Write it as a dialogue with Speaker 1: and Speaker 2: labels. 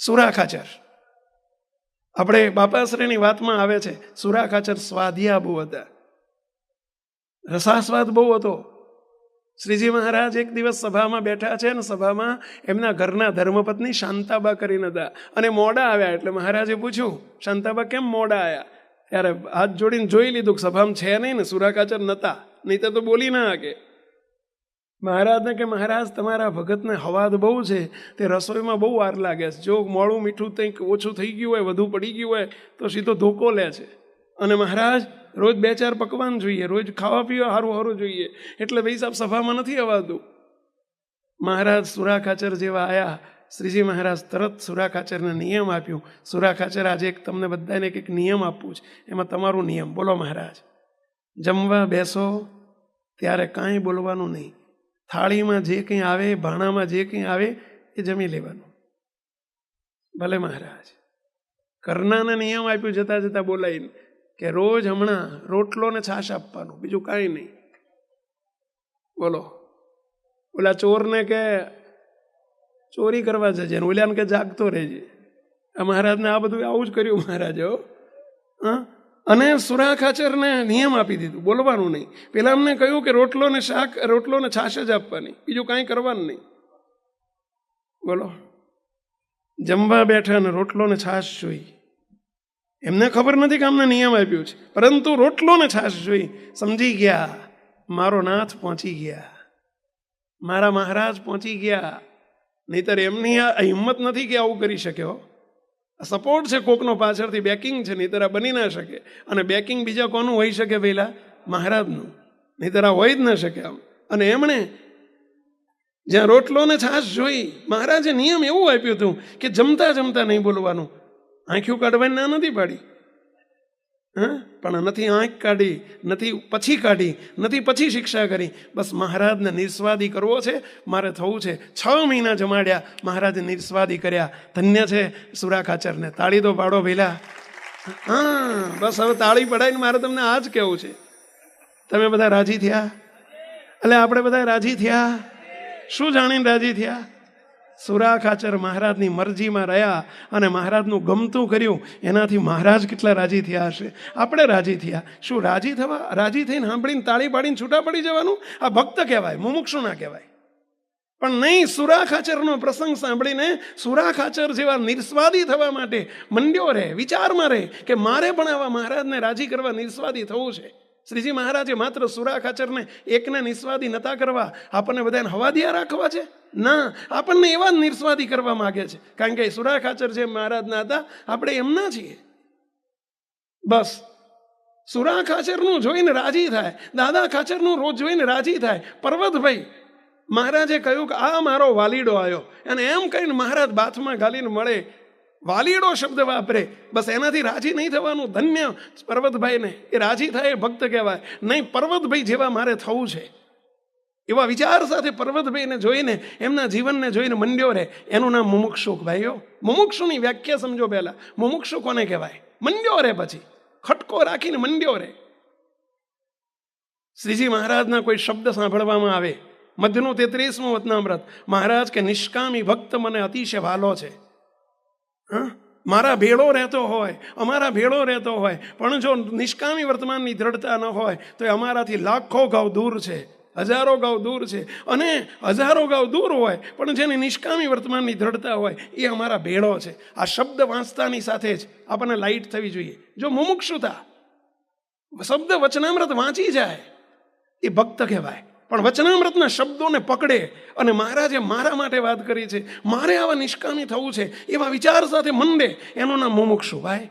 Speaker 1: સુરા ખાચર. આપણે બાપાશ્રીની વાતમાં આવે છે, સુરા ખાચર સ્વાધ્યા બહુ હતા, રસાસ્વાદ બહુ હતો. શ્રીજી મહારાજ એક દિવસ સભામાં બેઠા છે ને સભામાં એમના ઘરના ધર્મપત્ની શાંતાબા કરીને હતા અને મોડા આવ્યા. એટલે મહારાજે પૂછ્યું, શાંતાબા કેમ મોડા આવ્યા? ત્યારે હાથ જોડીને જોઈ લીધું કે સભામાં છે નહીં ને, સુરા ખાચર નહોતા, નહીં તો બોલી ના કે. મહારાજને કે મહારાજ તમારા ભગતને હવાદ બહુ છે, તે રસોઈમાં બહુ વાર લાગે છે. જો મોડું મીઠું કંઈક ઓછું થઈ ગયું હોય, વધુ પડી ગયું હોય તો સીધો ધોકો લે છે. અને મહારાજ રોજ 2-4 પકવાન જોઈએ, રોજ ખાવા પીવા સારું સારું જોઈએ, એટલે ભાઈ સાહેબ સભામાં નથી અવાતું. મહારાજ સુરા ખાચર જેવા આવ્યા, શ્રીજી મહારાજ તરત સુરા ખાચરને નિયમ આપ્યું. સુરા ખાચર આજે એક તમને બધાને એક નિયમ આપવું છે, એમાં તમારું નિયમ બોલો મહારાજ. જમવા બેસો ત્યારે કાંઈ બોલવાનું નહીં. થાળીમાં જે કંઈ આવે, ભાણામાં જે કંઈ આવે એ જમી લેવાનું. ભલે મહારાજ. કરનાને નિયમ આપ્યું જતા જતા બોલાવીને કે રોજ હમણાં રોટલો ને છાશ આપવાનું, બીજું કાંઈ નહીં. બોલો. ઓલા ચોરને કે ચોરી કરવા જજે, ઓલાને કે જાગતો રહેજે. આ મહારાજને આ બધું આવું જ કર્યું મહારાજે. હા. અને સુરા ખાચરને નિયમ આપી દીધું, બોલવાનું નહીં. પેલા અમને કહ્યું કે રોટલો ને છાશ જ આપવાની, બીજું કાંઈ કરવાનું નહીં. બોલો. જમવા બેઠા ને રોટલો ને છાશ જોઈ. એમને ખબર નથી કે અમને નિયમ આપ્યું છે, પરંતુ રોટલો ને છાશ જોઈ સમજી ગયા મારો નાથ પહોંચી ગયા, મારા મહારાજ પહોંચી ગયા. નહીતર એમની આ હિંમત નથી કે આવું કરી શક્યો. સપોર્ટ છે કોકનો પાછળથી, બેકિંગ છે, નહીતર આ બની ના શકે. અને બેકિંગ બીજા કોનું હોઈ શકે? પહેલા મહારાજનું, નહીતર આ હોય જ ના શકે આમ. અને એમણે જ્યાં રોટલો ને છાશ જોઈ, મહારાજે નિયમ એવું આપ્યું હતું કે જમતા જમતા નહીં બોલવાનું. આંખ્યું કાઢવાની ના નથી પાડી, હા, પણ નથી આંખ કાઢી, નથી પછી શિક્ષા કરી. બસ મહારાજને નિર્સ્વાદી કરવો છે, મારે થવું છે. 6 મહિના જમાડ્યા, મહારાજે નિર્સ્વાદી કર્યા. ધન્ય છે સુરા ખાચરને. તાળી તો પાડો પહેલા. હા, બસ હવે તાળી પડાવીને મારે તમને આ જ કહેવું છે. તમે બધા રાજી થયા? એટલે આપણે બધા રાજી થયા? શું જાણીને રાજી થયા? સુરા ખાચર મહારાજની મરજીમાં રહ્યા અને મહારાજનું ગમતું કર્યું, એનાથી મહારાજ કેટલા રાજી થયા હશે. આપણે રાજી થયા. શું રાજી થઈને સાંભળીને તાળી પાડીને છૂટા પડી જવાનું? આ ભક્ત કહેવાય, મુમુક્ષુ ના કહેવાય. પણ નહીં, સુરા ખાચરનો પ્રસંગ સાંભળીને સુરા ખાચર જેવા નિર્સ્વાદી થવા માટે મંડ્યો રહે, વિચારમાં રહે કે મારે પણ આવા મહારાજને રાજી કરવા નિર્સ્વાદી થવું છે. શ્રીજી મહારાજે માત્ર સુરા ખાચરને એકને નિસ્વાદી નતા કરવા, આપણને બધાને હવાદિયા રાખવા છે? ના, આપણને એવા જ નિસ્વાદી કરવા માગે છે. કારણ કે સુરા ખાચર જે મહારાજના હતા, આપણે એમના છીએ. બસ સુરા ખાચરનું જોઈને રાજી થાય, દાદા ખાચરનું રોજ જોઈને રાજી થાય. પર્વતભાઈ મહારાજે કહ્યું કે આ મારો વાલીડો આવ્યો, અને એમ કહીને મહારાજ બાથમાં ગાલીને મળે, વાલીડો શબ્દ વાપરે. બસ એનાથી રાજી નહીં થવાનું. ધન્ય પર્વતભાઈને, એ રાજી થાય એ ભક્ત કહેવાય. નહીં, પર્વતભાઈ જેવા મારે થવું છે, એવા વિચાર સાથે પર્વતભાઈને જોઈને, એમના જીવનને જોઈને મંડ્યો રહે. એનું નામ મુમુક્ષુ. ભાઈઓ, મુમુક્ષુની વ્યાખ્યા સમજો પહેલા. મુમુક્ષુ કોને કહેવાય? મંડ્યો રહે, પછી ખટકો રાખીને મંડ્યો રહે. શ્રીજી મહારાજના કોઈ શબ્દ સાંભળવામાં આવે, મધ્યનું 33મું વચનામૃત, મહારાજ કે નિષ્કામી ભક્ત મને અતિશય વાલો છે. મારા ભેળો રહેતો હોય, અમારા ભેળો રહેતો હોય, પણ જો નિષ્કામી વર્તમાનની દ્રઢતા ન હોય તો એ અમારાથી લાખો ગાઉ દૂર છે, હજારો ગાઉ દૂર છે. અને હજારો ગાઉ દૂર હોય પણ જેની નિષ્કામી વર્તમાનની દ્રઢતા હોય એ અમારા ભેળો છે. આ શબ્દ વાંચતાની સાથે જ આપણને લાઈટ થવી જોઈએ. જો મુમુક્ષુતા શબ્દ વચનામૃત વાંચી જાય એ ભક્ત કહેવાય. પણ વચનામૃતના શબ્દોને પકડે અને મહારાજે મારા માટે વાત કરી છે, મારે આવા નિષ્કામી થવું છે, એવા વિચાર સાથે મંડે, એનું નામ મુમુક્ષુ. ભાઈ